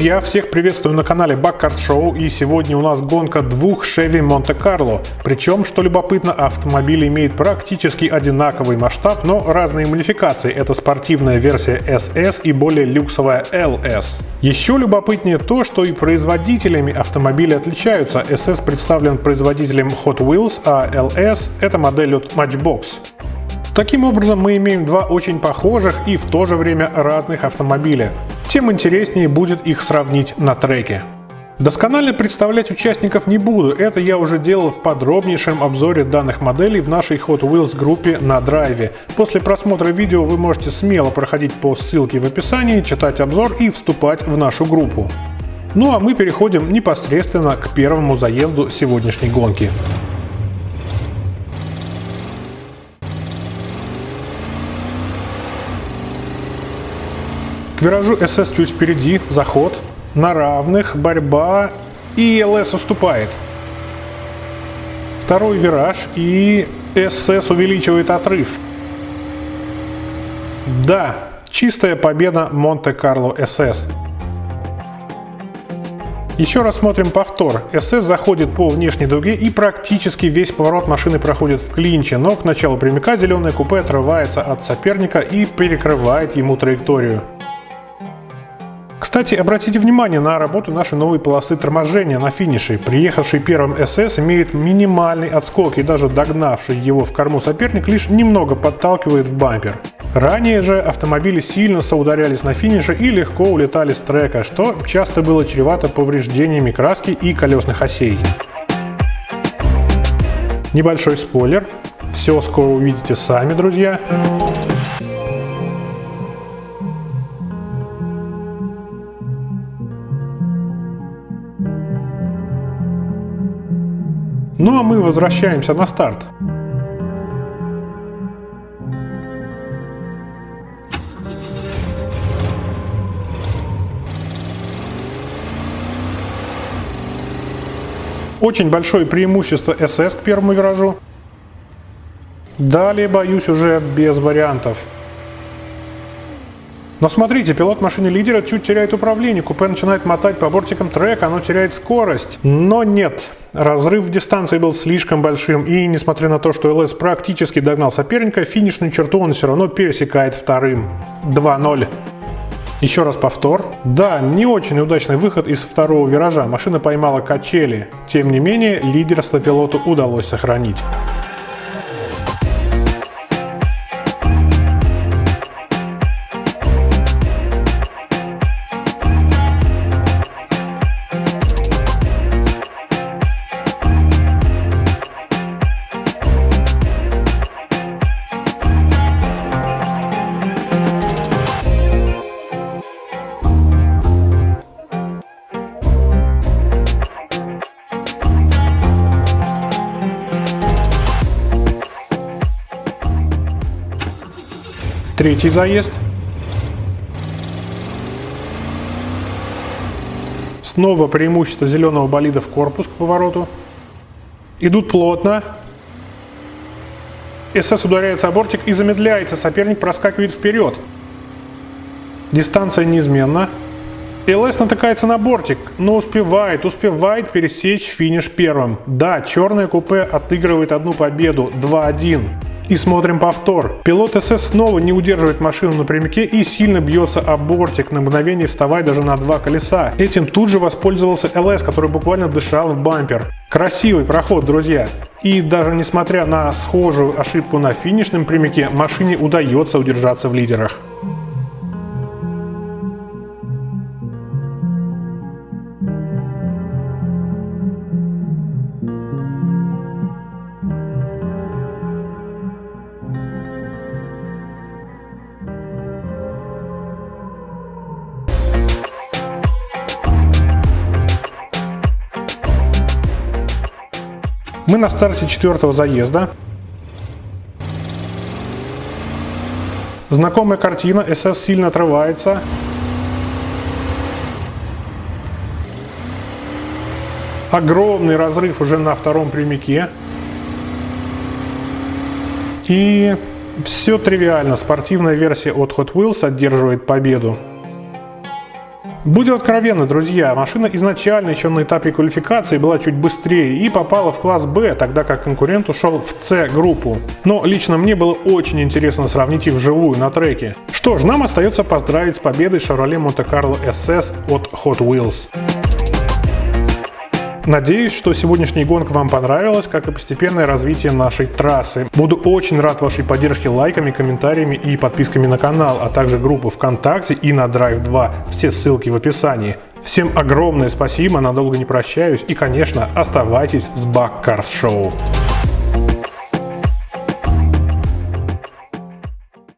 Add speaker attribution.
Speaker 1: Друзья, всех приветствую на канале Bugcard Show, и сегодня у нас гонка двух Chevy Monte Carlo. Причем, что любопытно, автомобиль имеет практически одинаковый масштаб, но разные модификации. Это спортивная версия SS и более люксовая LS. Еще любопытнее то, что и производителями автомобили отличаются. SS представлен производителем Hot Wheels, а LS — это модель от Matchbox. Таким образом, мы имеем два очень похожих и в то же время разных автомобиля. Тем интереснее будет их сравнить на треке. Досконально представлять участников не буду, это я уже делал в подробнейшем обзоре данных моделей в нашей Hot Wheels группе на драйве. После просмотра видео вы можете смело проходить по ссылке в описании, читать обзор и вступать в нашу группу. Ну а мы переходим непосредственно к первому заезду сегодняшней гонки. К виражу SS чуть впереди, заход, на равных, борьба, и LS уступает. Второй вираж, и SS увеличивает отрыв. Да, чистая победа Monte-Carlo SS. Еще раз смотрим повтор. SS заходит по внешней дуге, и практически весь поворот машины проходит в клинче, но к началу прямика зеленое купе отрывается от соперника и перекрывает ему траекторию. Кстати, обратите внимание на работу нашей новой полосы торможения на финише. Приехавший первым SS имеет минимальный отскок, и даже догнавший его в корму соперник лишь немного подталкивает в бампер. Ранее же автомобили сильно соударялись на финише и легко улетали с трека, что часто было чревато повреждениями краски и колесных осей. Небольшой спойлер. Все скоро увидите сами, друзья. Ну а мы возвращаемся на старт. Очень большое преимущество SS к первому виражу. Далее, боюсь, уже без вариантов. Но смотрите, пилот машины лидера чуть теряет управление, купе начинает мотать по бортикам трека, оно теряет скорость. Но нет, разрыв в дистанции был слишком большим, и несмотря на то, что LS практически догнал соперника, финишную черту он все равно пересекает вторым. 2-0. Еще раз повтор. Да, не очень удачный выход из второго виража, машина поймала качели. Тем не менее, лидерство пилоту удалось сохранить. Третий заезд. Снова преимущество зеленого болида в корпус к повороту. Идут плотно. SS ударяется о бортик и замедляется. Соперник проскакивает вперед. Дистанция неизменна. LS натыкается на бортик, но успевает пересечь финиш первым. Да, черное купе отыгрывает одну победу. 2-1. И смотрим повтор. Пилот SS снова не удерживает машину на прямике и сильно бьется о бортик, на мгновение вставая даже на два колеса. Этим тут же воспользовался LS, который буквально дышал в бампер. Красивый проход, друзья. И даже несмотря на схожую ошибку на финишном прямике, машине удается удержаться в лидерах. Мы на старте четвертого заезда. Знакомая картина. SS сильно отрывается. Огромный разрыв уже на втором прямике. И все тривиально. Спортивная версия от Hot Wheels одерживает победу. Будем откровенны, друзья, машина изначально еще на этапе квалификации была чуть быстрее и попала в класс Б, тогда как конкурент ушел в С-группу. Но лично мне было очень интересно сравнить их вживую на треке. Что ж, нам остается поздравить с победой Chevrolet Monte Carlo SS от Hot Wheels. Надеюсь, что сегодняшняя гонка вам понравилась, как и постепенное развитие нашей трассы. Буду очень рад вашей поддержке лайками, комментариями и подписками на канал, а также группы ВКонтакте и на Drive 2. Все ссылки в описании. Всем огромное спасибо, надолго не прощаюсь и, конечно, оставайтесь с Bug Cars Show.